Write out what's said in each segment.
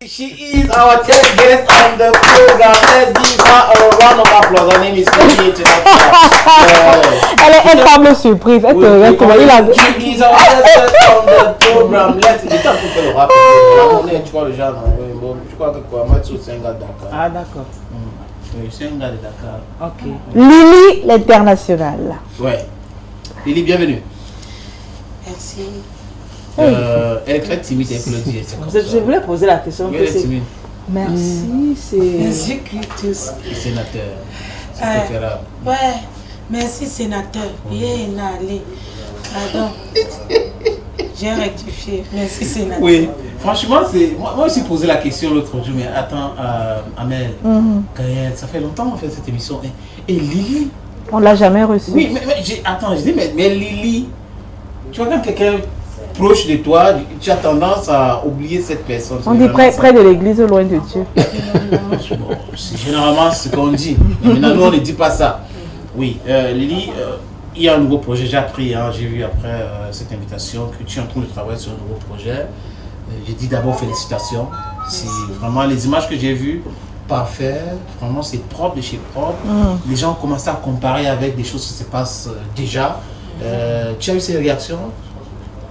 She is our 10th guest on the program. Let's give her a round of applause. Her name is Lily. Elle est une femme surprise. She is our 10th guest on the program. Let's give her le rap. Tu vois le genre, je crois que quoi, Mathieu, c'est un gars de Dakar. Ah, d'accord. Oui, c'est un gars de Dakar. Ok. Lily, l'international. Ouais. Lily, bienvenue. Merci. Elle est très timide, elle peut le dire. Je voulais poser la question. Elle est timide. Merci, c'est... Merci, Christus. Sénateur. Ouais, merci, sénateur. Bien allé. Pardon. J'ai rectifié. Merci, sénateur. Oui, franchement, moi aussi posé la question l'autre jour, mais attends, Amel, Gaël, ça fait longtemps qu'on fait cette émission. Et Lily? On l'a jamais reçue. Oui, mais attends, je dis, mais Lily, tu vois, quand quelqu'un proche de toi, tu as tendance à oublier cette personne. On dit près de l'église, loin de Dieu. Bon, c'est généralement ce qu'on dit. Mais maintenant, nous, on ne dit pas ça. Oui, Lily, il y a un nouveau projet. J'ai appris, j'ai vu après cette invitation que tu es en train de travailler sur un nouveau projet. J'ai dit d'abord félicitations. C'est vraiment les images que j'ai vues, parfait. Vraiment, c'est propre de chez propre. Les gens ont commencé à comparer avec des choses qui se passent déjà. Tu as eu ces réactions?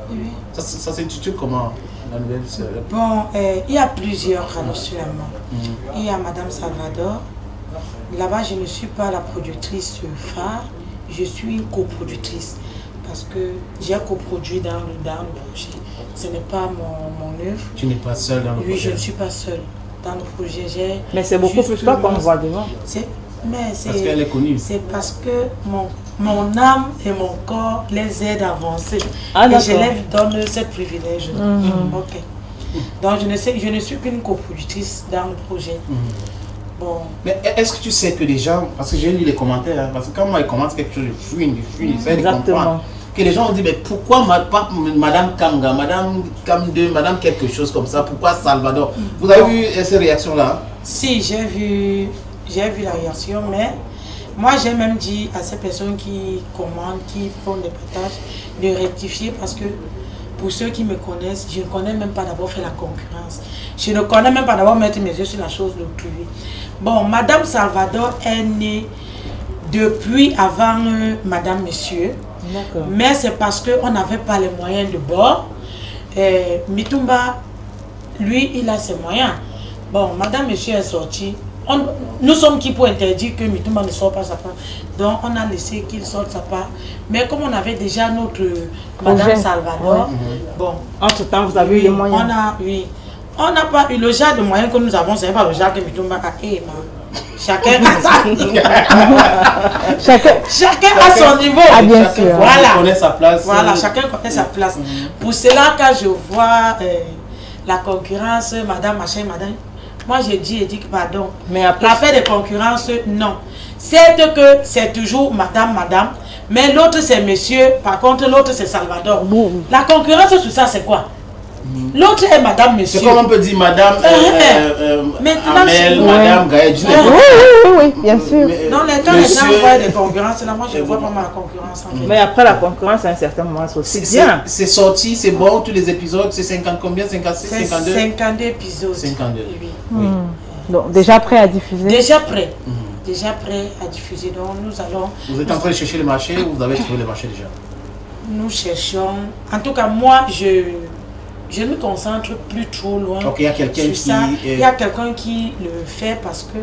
Oui. Ça s'intitule comment, la nouvelle série? Bon, il y a plusieurs finalement. Il y a Madame Salvador. Là-bas, je ne suis pas la productrice phare, je suis une coproductrice. Parce que j'ai coproduit dans le projet. Ce n'est pas mon œuvre. Tu n'es pas seule dans le projet? Oui, je ne suis pas seule dans le projet. Mais c'est beaucoup plus toi qu'on voit devant. Parce qu'elle est connue. C'est parce que mon âme et mon corps les aident à avancer. Ah, et je leur donne ce privilège. Ok. Donc je ne suis qu'une coproductrice dans le projet. Bon. Mais est-ce que tu sais que les gens, parce que j'ai lu les commentaires, parce que quand moi ils commentent quelque chose, je fouine, j'essaie de comprendre. Que les gens ont dit, mais pourquoi pas Madame Kamga, Madame Kam2, Madame quelque chose comme ça, pourquoi Salvador? Vous avez vu ces réactions-là? Si, j'ai vu la réaction, mais moi j'ai même dit à ces personnes qui commandent, qui font des partages, de rectifier parce que pour ceux qui me connaissent, je ne connais même pas d'abord faire la concurrence. Je ne connais même pas d'abord mettre mes yeux sur la chose d'autrui. Bon, Madame Salvador est née depuis avant Madame Monsieur. Mais c'est parce qu'on n'avait pas les moyens de bord. Mitumba, lui, il a ses moyens. Bon, Madame Monsieur est sortie. Nous sommes qui pour interdire que Mitumba ne sorte pas sa part. Donc on a laissé qu'il sorte sa part. Mais comme on avait déjà notre Madame Salvador, bon. Entre-temps, vous avez eu les moyens. On n'a pas eu le genre de moyens que nous avons, c'est pas le genre que Mitumba a. Chacun a son niveau. Ah, bien sûr. Voilà. Chacun connaît sa place. Voilà, chacun connaît sa place. Pour cela, quand je vois la concurrence, madame, machin, madame, moi j'ai dit que pardon. Mais après, l'affaire de concurrence, non. C'est que c'est toujours madame, mais l'autre c'est monsieur, par contre l'autre c'est Salvador. La concurrence sur ça c'est quoi? L'autre est madame, monsieur. C'est comme on peut dire madame Amel, madame Gaël. Oui, bien sûr. Non, les temps, les gens voient des concurrences, là, moi je ne vois pas ma concurrence. Mais après la concurrence, à un certain moment, c'est aussi bien. C'est sorti, c'est bon, tous les épisodes, c'est 50 combien? 56, 52? 52 épisodes. 52. Oui. Donc, déjà prêt à diffuser? Déjà prêt. Déjà prêt à diffuser. Donc, nous allons... Vous êtes en train de chercher le marché ou vous avez trouvé le marché déjà? Nous cherchons... En tout cas, moi, je me concentre plus trop loin. Donc il y a quelqu'un qui... Il y a quelqu'un qui le fait parce que...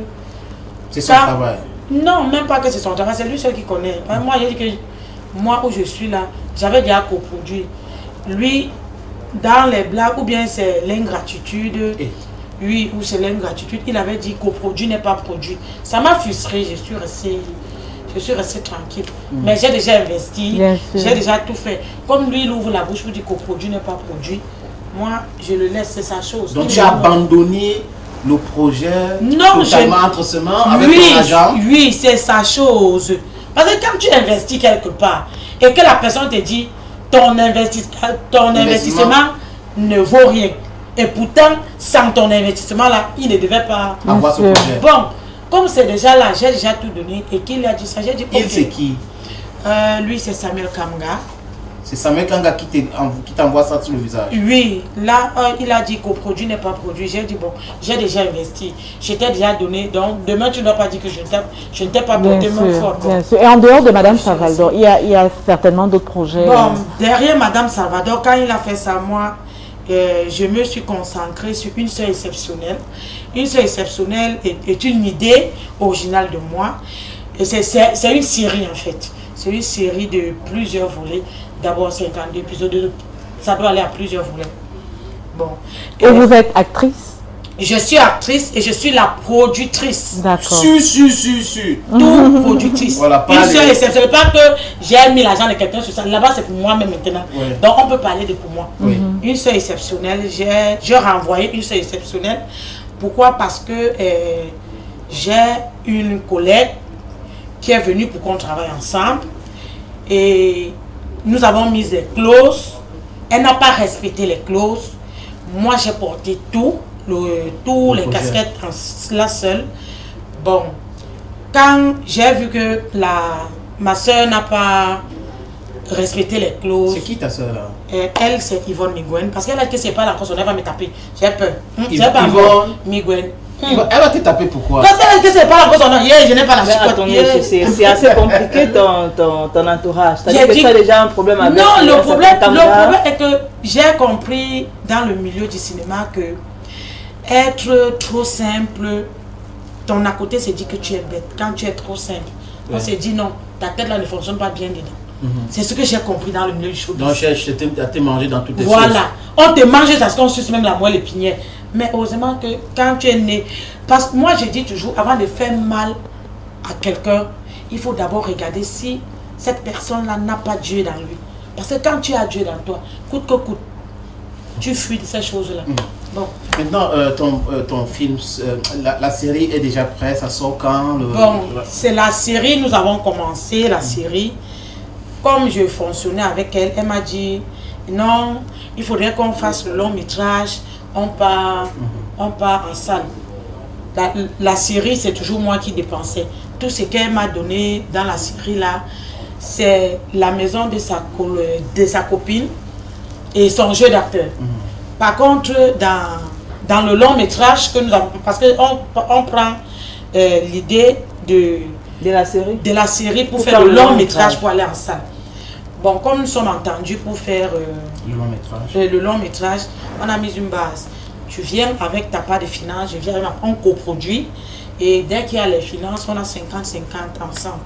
C'est son travail. Non, même pas que c'est son travail, c'est lui seul qui connaît. Moi, j'ai dit que moi où je suis là, j'avais déjà coproduit. Lui, dans les blagues, ou bien c'est l'ingratitude, oui, ou c'est l'ingratitude, il avait dit coproduit n'est pas produit. Ça m'a frustré, je suis restée tranquille. Mais j'ai déjà investi, j'ai déjà tout fait. Comme lui, il ouvre la bouche pour dire coproduit n'est pas produit. Moi, je le laisse, c'est sa chose. Donc tu as abandonné le projet totalement entre ses mains avec ton agent? Oui, c'est sa chose. Parce que quand tu investis quelque part et que la personne te dit ton investissement ne vaut rien. Et pourtant, sans ton investissement là, il ne devait pas avoir ce projet. Bon, comme c'est déjà là, j'ai déjà tout donné et qu'il a dit ça, j'ai dit il c'est qui? Lui c'est Samuel Kamga. C'est Samuel Kanga qui t'envoie ça sur le visage. Oui, là, il a dit qu'au produit n'est pas produit. J'ai dit, bon, j'ai déjà investi. Je t'ai déjà donné. Donc, demain, tu ne dois pas dire que je ne t'ai pas porté main forte. Bien sûr. Et en dehors de Madame Salvador, il y a certainement d'autres projets. Bon, derrière Madame Salvador, quand il a fait ça, moi, je me suis concentrée sur une sœur exceptionnelle. Une sœur exceptionnelle est une idée originale de moi. C'est une série, en fait. C'est une série de plusieurs volets. D'abord 52 épisodes, ça doit aller à plusieurs volets. Bon. Et vous êtes actrice? Je suis actrice et je suis la productrice. D'accord. Tout productrice. Voilà, une seule exception. Pas que j'ai mis l'argent de quelqu'un sur ça. Là-bas, c'est pour moi-même maintenant. Ouais. Donc, on peut parler de pour moi. Une seule exceptionnelle. J'ai renvoyé une seule exceptionnelle. Pourquoi? Parce que j'ai une collègue qui est venue pour qu'on travaille ensemble. Et nous avons mis des clauses. Elle n'a pas respecté les clauses. Moi, j'ai porté tous les casquettes là seule. Bon, quand j'ai vu que ma soeur n'a pas respecté les clauses. C'est qui ta soeur là? Elle, c'est Yvonne Miguen. Parce qu'elle a dit que c'est pas la cause, elle va me taper. J'ai peur. Yvonne Miguen. Elle va te taper pourquoi? Parce qu'elle a dit que c'est pas la cause, je n'ai pas la chicotte. C'est assez compliqué ton entourage. C'est-à-dire que tu as déjà un problème avec non, le problème est que j'ai compris dans le milieu du cinéma que être trop simple, ton à côté se dit que tu es bête. Quand tu es trop simple, on se dit non, ta tête là ne fonctionne pas bien dedans. C'est ce que j'ai compris dans le milieu du showbiz. Donc, tu t'es mangé dans toutes les choses. Voilà, on te mange parce qu'on suce même la moelle épinière. Mais heureusement que quand tu es né, parce que moi je dis toujours, avant de faire mal à quelqu'un, il faut d'abord regarder si cette personne-là n'a pas Dieu dans lui. Parce que quand tu as Dieu dans toi, coûte que coûte, tu fuis de ces choses-là. Bon. Maintenant, ton film, la série est déjà prête, ça sort quand? Bon, c'est la série, nous avons commencé la série. Comme je fonctionnais avec elle, elle m'a dit, non, il faudrait qu'on fasse le long métrage, on part en salle. La série, c'est toujours moi qui dépensais. Tout ce qu'elle m'a donné dans la série là, c'est la maison de sa copine et son jeu d'acteur. Par contre, dans le long métrage que nous avons, parce qu'on prend l'idée de la série pour faire le long métrage pour aller en salle. Bon, comme nous sommes entendus pour faire le long métrage, on a mis une base. Tu viens avec ta part de finances, je viens avec on coproduit. Et dès qu'il y a les finances, on a 50-50 ensemble.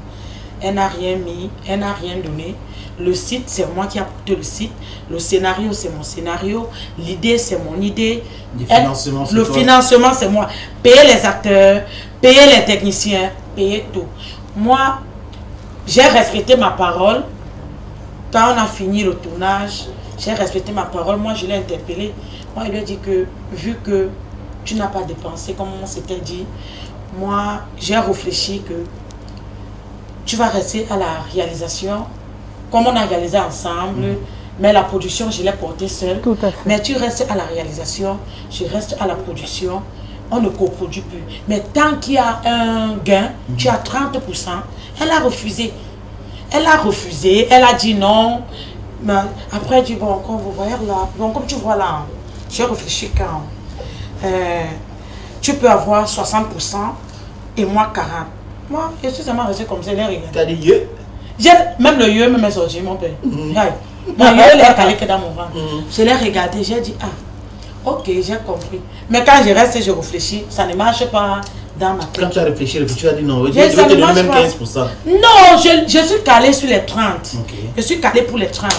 Elle n'a rien mis, elle n'a rien donné. Le site, c'est moi qui ai apporté le site. Le scénario, c'est mon scénario. L'idée, c'est mon idée. Le financement, c'est moi. Payer les acteurs, payer les techniciens, payer tout. Moi, j'ai respecté ma parole. Quand on a fini le tournage, j'ai respecté ma parole. Moi, je l'ai interpellé. Moi, il lui a dit que, vu que tu n'as pas dépensé, comme on s'était dit, moi, j'ai réfléchi que tu vas rester à la réalisation, comme on a réalisé ensemble, mais la production, je l'ai portée seule. Tout à fait. Mais tu restes à la réalisation, je reste à la production, on ne coproduit plus. Mais tant qu'il y a un gain, tu as 30%. Elle a refusé. Elle a dit non. Mais après, elle dit, bon, comme vous voyez là, bon, comme tu vois là, j'ai réfléchi quand tu peux avoir 60% et moi 40%. Moi, je suis seulement resté comme ça, elle a regardé. T'as dit yeux? Même le yeux me sorti, mon père. Mon yeux, il est calé que dans mon ventre. Je l'ai regardé, j'ai dit, ah, ok, j'ai compris. Mais quand je reste et je réfléchis, ça ne marche pas dans ma tête. Quand tu as réfléchi, tu as dit non, je vais te donner même 15%. Non, je suis calé sur les 30. Okay. Je suis calé pour les 30.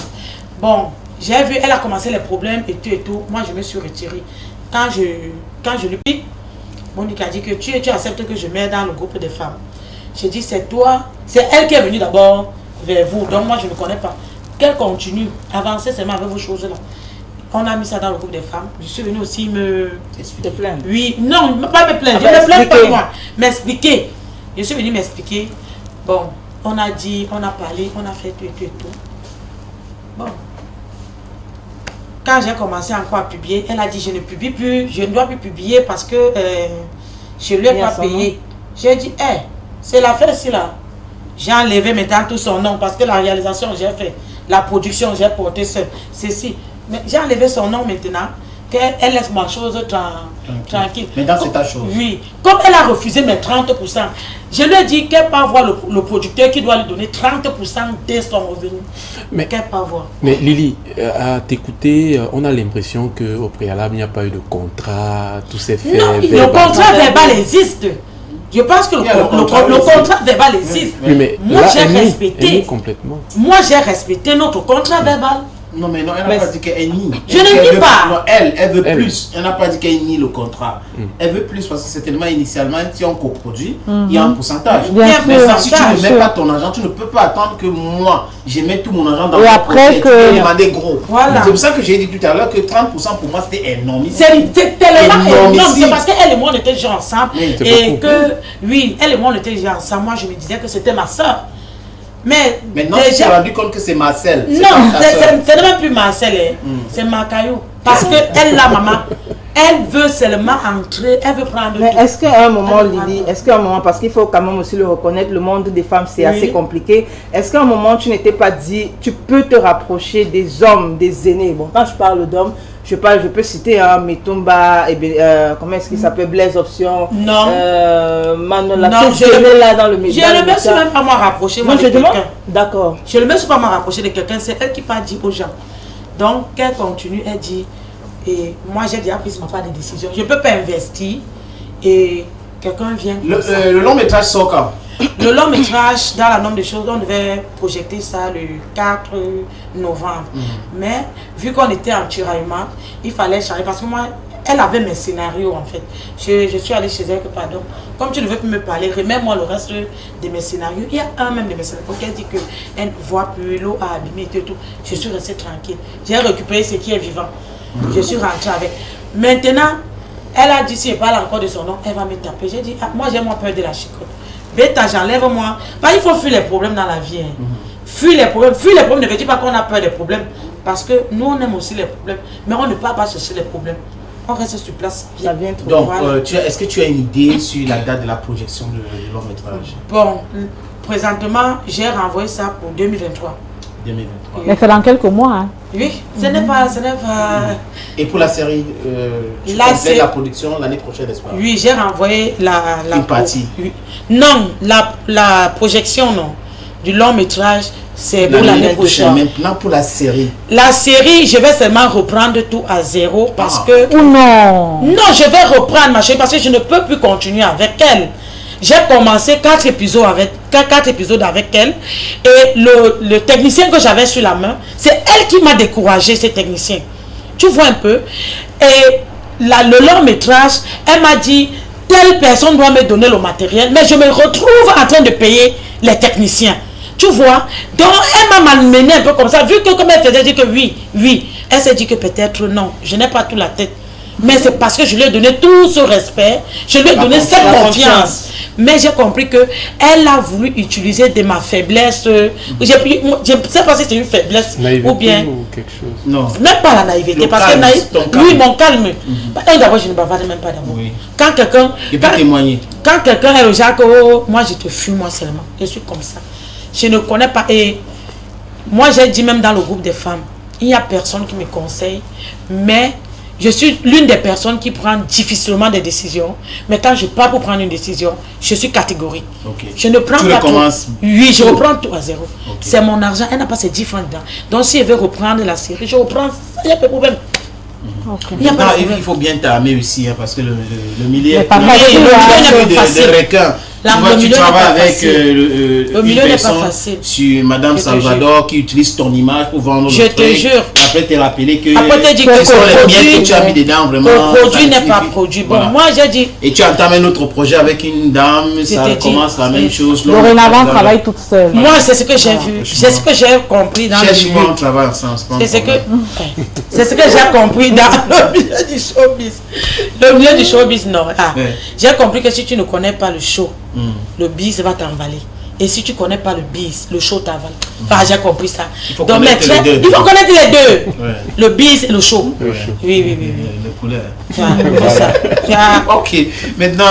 Bon, j'ai vu, elle a commencé les problèmes et tout. Moi, je me suis retirée. Quand je lui pique, Monique a dit que tu acceptes que je mette dans le groupe des femmes. J'ai dit, c'est toi, c'est elle qui est venue d'abord vers vous. Donc, moi, je ne connais pas. Qu'elle continue, avancer seulement avec vos choses-là. On a mis ça dans le groupe des femmes. Je suis venue aussi te plaindre. Oui, non, pas me plaindre. Je ne me plains pas moi. M'expliquer. Je suis venue m'expliquer. Bon, on a dit, on a parlé, on a fait tout et tout. Bon. Quand j'ai commencé encore à publier, elle a dit, je ne publie plus, je ne dois plus publier parce que je ne lui ai pas payé. J'ai dit, c'est l'affaire ici là. J'ai enlevé maintenant tout son nom parce que la réalisation, j'ai fait. la production, j'ai porté seul. Ceci. Mais j'ai enlevé son nom maintenant, qu'elle laisse ma chose tranquille. Maintenant, c'est ta chose. Oui. Comme elle a refusé mes 30%, je lui ai dit qu'elle peut voir le producteur qui doit lui donner 30% de son revenu. Mais qu'elle peut voir. Mais Lily, à t'écouter, on a l'impression qu'au préalable, il n'y a pas eu de contrat, tout s'est fait. Non, le contrat verbal existe. Je pense que le contrat verbal existe. Oui, mais moi, là, j'ai respecté. Complètement. Moi, j'ai respecté notre contrat verbal. Non, mais non, elle n'a pas dit qu'elle nie. Je ne dis pas. Non, elle veut plus. Elle n'a pas dit qu'elle nie le contrat. Elle veut plus parce que certainement, initialement, si on coproduit, il y a un pourcentage. Bien Mais sûr. si tu ne mets pas ton argent, tu ne peux pas attendre que moi, je mette tout mon argent dans Et le après projet. que- Tu peux demander gros. Voilà. C'est pour ça que j'ai dit tout à l'heure que 30% pour moi, c'était énorme. C'est tellement énorme. Énormissime. C'est parce qu'elle et moi, on était déjà ensemble. Oui, c'est Et beaucoup. que, oui, elle et moi, on était déjà ensemble. Moi, je me disais que c'était ma soeur. Mais Maintenant, tu t'es rendu compte que c'est Marcel. c'est non, pas ta sœur. c'est même plus Marcel, c'est ma caillou. Parce que elle, la maman, elle veut seulement entrer, elle veut prendre Mais tout. est-ce qu'à un moment, Lily, parce qu'il faut quand même aussi le reconnaître, le monde des femmes c'est Oui. assez compliqué. Est-ce qu'à un moment tu n'étais pas dit, tu peux te rapprocher des hommes, des aînés? Bon, quand je parle d'hommes, je peux citer Metumba, comment est-ce qu'il s'appelle, Blaise Option, Non. Manola, Non, ces aînés-là dans le Je média. ne me suis même pas moi rapproché moi, Moi, de je demande. quelqu'un. D'accord. Je ne me suis pas moi rapproché de quelqu'un, c'est elle qui m'a dit aux gens. Donc, elle continue, elle dit, et moi j'ai déjà pris ma part de décision. Je ne peux pas investir et quelqu'un vient. comme ça. Le long métrage sort quand? Le long métrage, dans la norme des choses, on devait projeter ça le 4 novembre. Mais vu qu'on était en tiraillement, il fallait changer. Parce que moi, elle avait mes scénarios en fait. Je suis allée chez elle que pardon. Comme tu ne veux plus me parler, remets-moi le reste de mes scénarios. Il y a un même de mes scénarios qui dit qu'elle ne voit plus, l'eau a abîmé et tout. Je suis restée tranquille. J'ai récupéré ce qui est vivant. Je suis rentrée avec. Maintenant, elle a dit si elle parle encore de son nom, elle va me taper. J'ai dit, ah, moi j'ai moins peur de la chicotte. Bêta, j'enlève-moi. Bah, il faut fuir les problèmes dans la vie. Hein. Fuir les problèmes. Fuir les problèmes ne veut dire pas qu'on a peur des problèmes. Parce que nous, on aime aussi les problèmes. Mais on ne peut pas chercher les problèmes. On reste sur place. Ça vient trop. Donc, Voilà. est-ce que tu as une idée sur la date de la projection du long métrage Bon, présentement, j'ai renvoyé ça pour 2023. 2023? Mais c'est dans quelques mois. Hein. Oui, ce n'est pas... Et pour la série, tu La complètes sé- la production l'année prochaine, n'est-ce pas? Oui, j'ai renvoyé la Une partie. oui. Non, la projection, non. Du long métrage, c'est pour l'année prochaine. Maintenant, pour la série. La série, je vais seulement reprendre tout à zéro parce que... Ou non? Non, je vais reprendre ma chérie parce que je ne peux plus continuer avec elle. J'ai commencé 4 épisodes avec elle et le technicien que j'avais sur la main, c'est elle qui m'a découragé, ce technicien. Tu vois un peu. Et le long métrage, elle m'a dit, telle personne doit me donner le matériel, mais je me retrouve en train de payer les techniciens. Tu vois. Donc, elle m'a malmené un peu comme ça. Vu que comme elle faisait dire que oui, elle s'est dit que peut-être non, je n'ai pas tout la tête. Mais c'est parce que je lui ai donné tout ce respect, je lui ai donné cette confiance. Mais j'ai compris que elle a voulu utiliser de ma faiblesse. Je ne sais pas si c'est une faiblesse Naïveté ou bien... ou quelque chose. Non. Même pas la naïveté, Le parce calme, que naïf, ton calme. oui, mon calme. D'abord, je ne bavarde même pas d'abord. Oui. Quand quelqu'un... Et puis témoigner. Quand quelqu'un est au Jacques, oh, moi je te fuis moi seulement. Je suis comme ça. Je ne connais pas. Et moi j'ai dit même dans le groupe des femmes, il n'y a personne qui me conseille. Mais je suis l'une des personnes qui prend difficilement des décisions. Mais quand je pars pour prendre une décision, je suis catégorique. Ok. Je ne prends Tu pas recommences tout. Oui, je tout. reprends tout à zéro. Ok. C'est mon argent. Elle n'a pas ses 10 francs dedans. Donc si elle veut reprendre la série, je reprends. Il n'y a pas de problème. Il n'y a pas Non, de problème. il faut bien t'armer aussi, hein, parce que le milieu Mais pas le facile, milieu hein. de Facile. requins. La- Tu vois, le tu milieu n'est travailles pas avec facile. Le milieu une n'est pas personne facile. sur Madame Je te Salvador qui utilise ton image pour vendre Je le te truc. jure. Après, te rappeler que Après, tu dis que ce sont les produit, biens que tu as mis dedans, vraiment. le produit ça n'est pas signifie- produit. Bon, Voilà. moi j'ai dit, Et tu entames un autre projet avec une dame, ça t'ai dit. commence la même Oui. chose. Dorénavant, on travaille toute seule. moi c'est ce que j'ai vu, c'est ce que j'ai compris dans le Cherche-moi, on milieu. travaille ensemble. c'est pas un C'est ce que, problème. c'est ce que j'ai compris dans le milieu du showbiz. Le milieu du showbiz, non. Ah, Ouais. j'ai compris que si tu ne connais pas le show, le biz va t'envaler. Et si tu connais pas le biz, le show t'avale. Enfin, j'ai compris ça. faut Donc, connaître mais les deux. il faut connaître les deux. Ouais. Le biz et le show. Ouais. Oui. Les couleurs. Tu vois, c'est ça. Tu vois, Ok. Maintenant,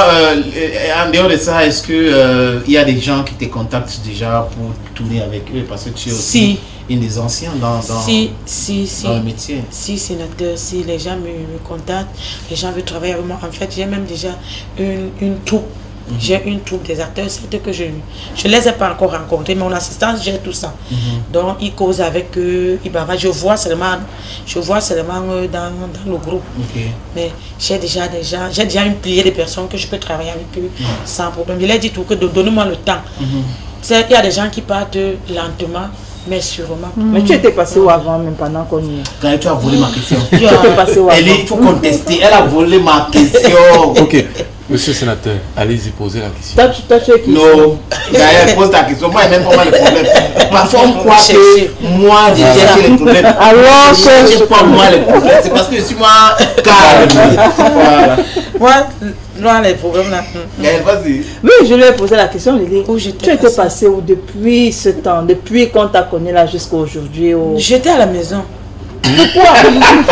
en dehors de ça, est-ce que il y a des gens qui te contactent déjà pour tourner avec eux parce que tu es aussi Si. une des anciens dans le métier. Si, sénateur, si les gens me contactent, les gens veulent travailler avec moi. En fait, j'ai même déjà une troupe. J'ai une troupe des acteurs, c'est que je ne les ai pas encore rencontrés, mais mon assistance, j'ai tout ça. Donc, ils causent avec eux, ils bavardent. Je vois seulement dans le groupe. Mais j'ai déjà une pliée de personnes que je peux travailler avec eux sans problème. Je leur dis tout que donnez-moi le temps. Il y a des gens qui partent lentement, mais sûrement. Mais tu étais passé où avant, même pendant qu'on y est? Quand tu as volé ma question. Tu étais passé où avant? Il faut contester, elle a volé ma question. Ok. Monsieur le sénateur, allez-y poser la question. Toi, tu es qui? Non, d'ailleurs, pose ta question. Moi, il n'y a même pas les problèmes. Parfois, on croit que moi, j'ai les problèmes. Alors que je pas moi les problèmes. C'est parce que je suis moi calme. Voilà. Moi, les problèmes là. Vas-y. Oui, je lui ai posé la question, Lily. Tu étais passé où depuis ce temps? Depuis qu'on t'a connu là jusqu'à aujourd'hui? J'étais à la maison. Pourquoi? J'étais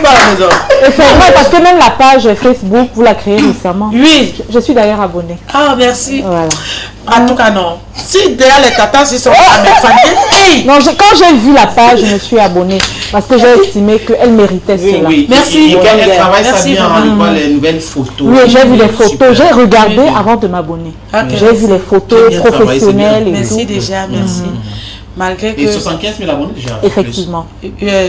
pas à la maison. Et c'est vrai parce que même la page Facebook, vous la créez récemment. Oui. Je suis d'ailleurs abonnée. Ah, merci. Voilà. En tout cas, non. Si derrière les tatas, ils sont à mes familles. Non, quand j'ai vu la page, je me suis abonnée parce que j'ai estimé qu'elle méritait cela. Oui, merci. Elle travaille ça Merci, bien, maman. on voit les nouvelles photos. Oui, j'ai vu les photos. Super. J'ai regardé Oui. avant de m'abonner. Ok. J'ai vu les photos Bien travaillé, professionnelles c'est et Merci tout. déjà, merci. Malgré que Et 75 000 abonnés déjà. Effectivement.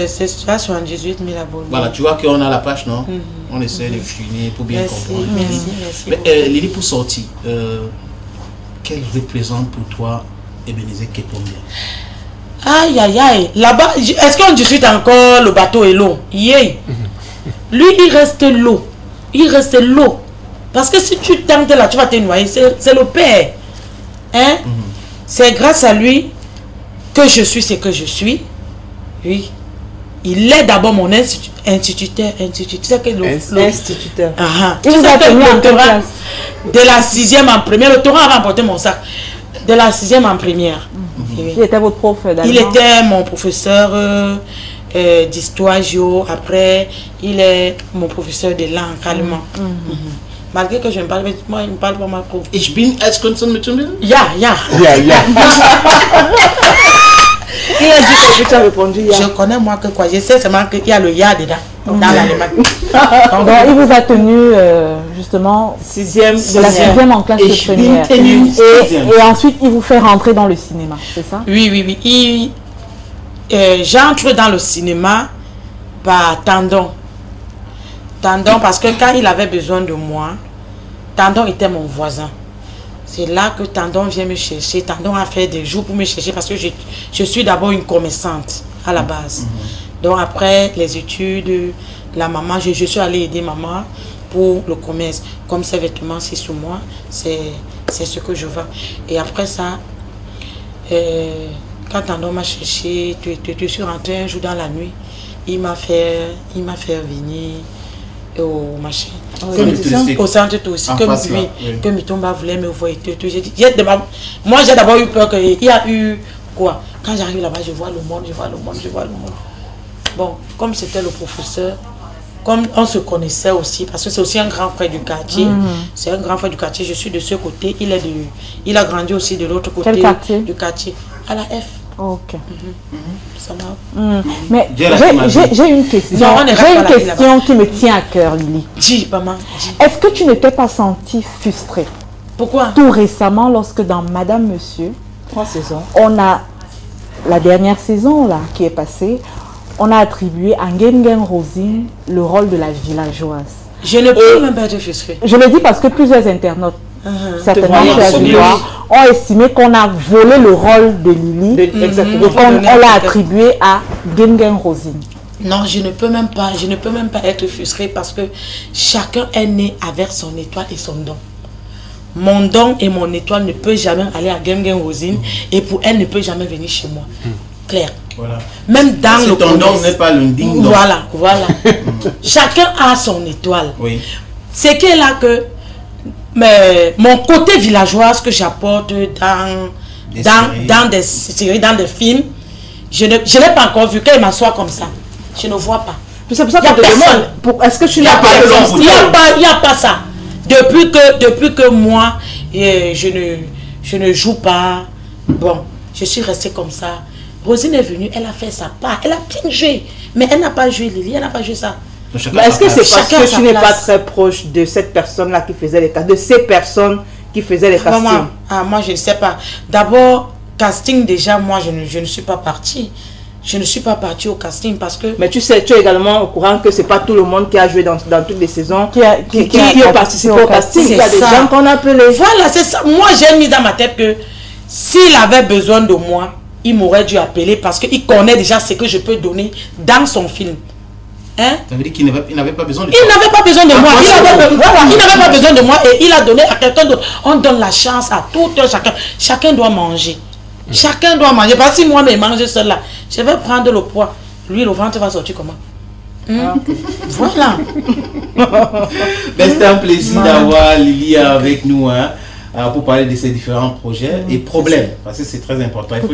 c'est ça, 78 000 abonnés. Voilà, tu vois qu'on a la page, non? On essaie de finir pour bien Merci, comprendre. merci. Mais, Lily, pour sortir, quelle représente pour toi Ebenezer Kepombia? Aïe, aïe, aïe. Là-bas, est-ce qu'on discute encore le bateau et l'eau? Yeah. Lui, il reste l'eau. Il reste l'eau. Parce que si tu tentes là, tu vas te noyer. C'est le Père. Hein? C'est grâce à lui que je suis ce que je suis. Oui. Il est d'abord mon instituteur. Instituteur. Instituteur. Il vous a tenu en quelle classe? De la 6e en première. Le torrent a remporté mon sac. De la 6e en première. Oui. Il était votre prof d'allemand? Il était mon professeur d'histoire géo. Après, il est mon professeur de langue allemand. Malgré que je ne parle pas, moi, il ne parle pas ma prof. Ich bin als Konzern mit dem Ya. Yeah. Il a dit que tu as répondu Je connais moi que quoi. Je sais seulement qu'il y a le ya dedans. Dans l'allemand. Donc, il vous a tenu justement de la 6e en classe de première. Et ensuite, il vous fait rentrer dans le cinéma, c'est ça? Oui. J'entre dans le cinéma par Tandon. Tandon, parce que quand il avait besoin de moi, Tandon était mon voisin. C'est là que Tandon vient me chercher. Tandon a fait des jours pour me chercher parce que je suis d'abord une commerçante à la base. Donc après les études, la maman, je suis allée aider maman pour le commerce. Comme ses vêtements, c'est sous moi, c'est ce que je vends. Et après ça, quand Tandon m'a cherché, je suis rentrée un jour dans la nuit, il m'a fait venir au machin. Au centre touristique, que Mitomba voulait me voir. Moi, j'ai d'abord eu peur qu'il y a eu quoi. Quand j'arrive là-bas, je vois le monde. Bon, comme c'était le professeur, comme on se connaissait aussi, parce que c'est aussi un grand frère du quartier. C'est un grand frère du quartier. Je suis de ce côté. Il a grandi aussi de l'autre côté. Quel quartier? Du quartier. À la F. Ok. Ça m'a... Mais j'ai une question. Non, J'ai une question qui me tient à cœur, Lily. Dis, maman, dis. Est-ce que tu ne t'es pas sentie frustrée Pourquoi? tout récemment lorsque dans Madame Monsieur, 3 saisons. on a la dernière saison là qui est passée, on a attribué à Ngengen Rosine le rôle de la villageoise. Je ne peux même pas être frustrée. Je le dis parce que plusieurs internautes, certainement Te tu as dû voir, ont estimé qu'on a volé le rôle de Lily Exactement. et qu'on l'a attribué à Ngengen Rosine. Non, je ne peux même pas être frustrée parce que chacun est né avec son étoile et son don. Mon don et mon étoile ne peuvent jamais aller à Ngengen Rosine et pour elle ne peut jamais venir chez moi. Claire. Voilà. Même dans le ton don n'est pas le ding dong. Voilà. Chacun a son étoile. Oui. C'est que là que mon côté villageoise que j'apporte dans des séries, dans des films, je n'ai pas encore vu qu'elle m'assoit comme ça. Je ne vois pas. C'est pour ça Il y a qu'on te personne. demande. Est-ce que tu Il n'y n'as a pas pas de il y a pas ça. Depuis que moi, je je ne joue pas. Bon, je suis restée comme ça. Rosine est venue, elle a fait sa part, elle a bien joué, mais elle n'a pas joué Lily, elle n'a pas joué ça. Mais est-ce que c'est parce que tu n'es pas très proche de cette personne-là qui faisait les castings, de ces personnes qui faisaient les castings? Moi, je ne sais pas. D'abord, casting, déjà, moi, je ne suis pas partie. Je ne suis pas partie au casting parce que... Mais tu sais, tu es également au courant que ce n'est pas tout le monde qui a joué dans toutes les saisons qui a participé au casting. Il y a des gens qu'on a appelés. Voilà, c'est ça. Moi, j'ai mis dans ma tête que s'il avait besoin de moi, il m'aurait dû appeler parce qu'il connaît déjà ce que je peux donner dans son film. Hein? Ça veut dire qu'il n'avait pas besoin de toi. Il n'avait pas besoin de moi. Il n'avait pas besoin de moi et il a donné à quelqu'un d'autre. On donne la chance à tout chacun. Chacun doit manger. Chacun doit manger. Parce que si moi, je mange seul là, je vais prendre le poids. Lui, le ventre va sortir comment? Voilà. C'était un plaisir d'avoir Lily avec nous pour parler de ces différents projets et problèmes. Parce que c'est très important. Il faut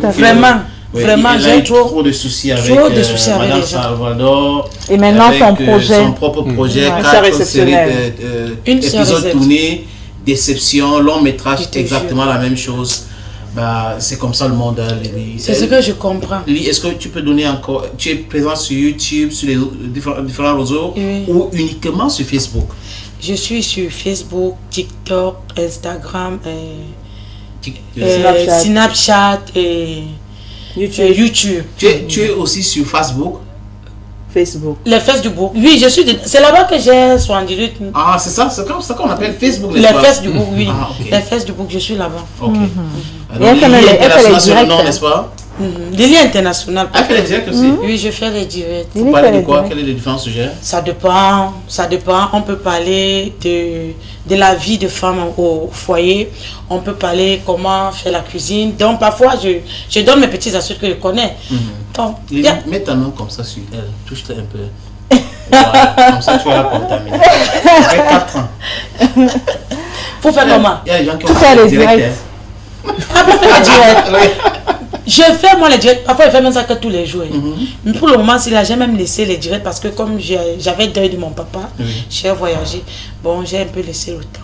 vraiment, j'ai trop de soucis avec Madame Salvador. Et maintenant son propre projet, 4 épisodes tournés, déception, long métrage, exactement la même chose. C'est comme ça le monde, Lily. C'est ce que je comprends. Lily, est-ce que tu peux donner encore... Tu es présent sur YouTube, sur les différents réseaux, ou uniquement sur Facebook? Je suis sur Facebook, TikTok, Instagram, Snapchat et YouTube. Tu es aussi sur Facebook? Le Facebook. Oui, je suis. C'est là-bas que j'ai 78. Ah, c'est ça? C'est comme ça qu'on appelle Facebook, le Facebook, oui. Le Facebook, je suis là-bas. Ok. Et elle fait les directs, n'est-ce pas? Lily international. Elle fait les directs aussi? Oui, je fais les directs. Vous parlez de quoi? Quels sont les différents sujets? Ça dépend. On peut parler de la vie de femme au foyer. On peut parler comment faire la cuisine. Donc, parfois, je donne mes petites astuces que je connais. Donc, mets ta main comme ça sur elle. Touche-la un peu. Voilà. Comme ça, tu vas la contaminer. Avec 4 ans. Pour faire comment? Il y a des gens qui ont fait les directs. Pour faire les directs. Je fais moi les directs, parfois je fais même ça que tous les jours. Mais pour le moment, j'ai même laissé les directs parce que comme j'avais deuil de mon papa, j'ai voyagé. Bon, j'ai un peu laissé le temps.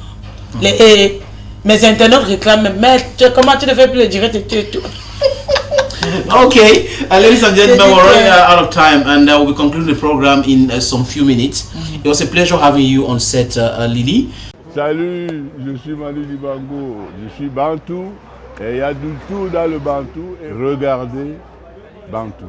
Mes internautes réclament, mais comment tu ne fais plus les directs et tout. Okay, ladies and gentlemen, we're running out of time and we'll be concluding the program in some few minutes. It was a pleasure having you on set, Lily. Salut, je suis Manu Dibango, je suis Bantou. Et il y a du tout dans le Bantou. Et regardez Bantou.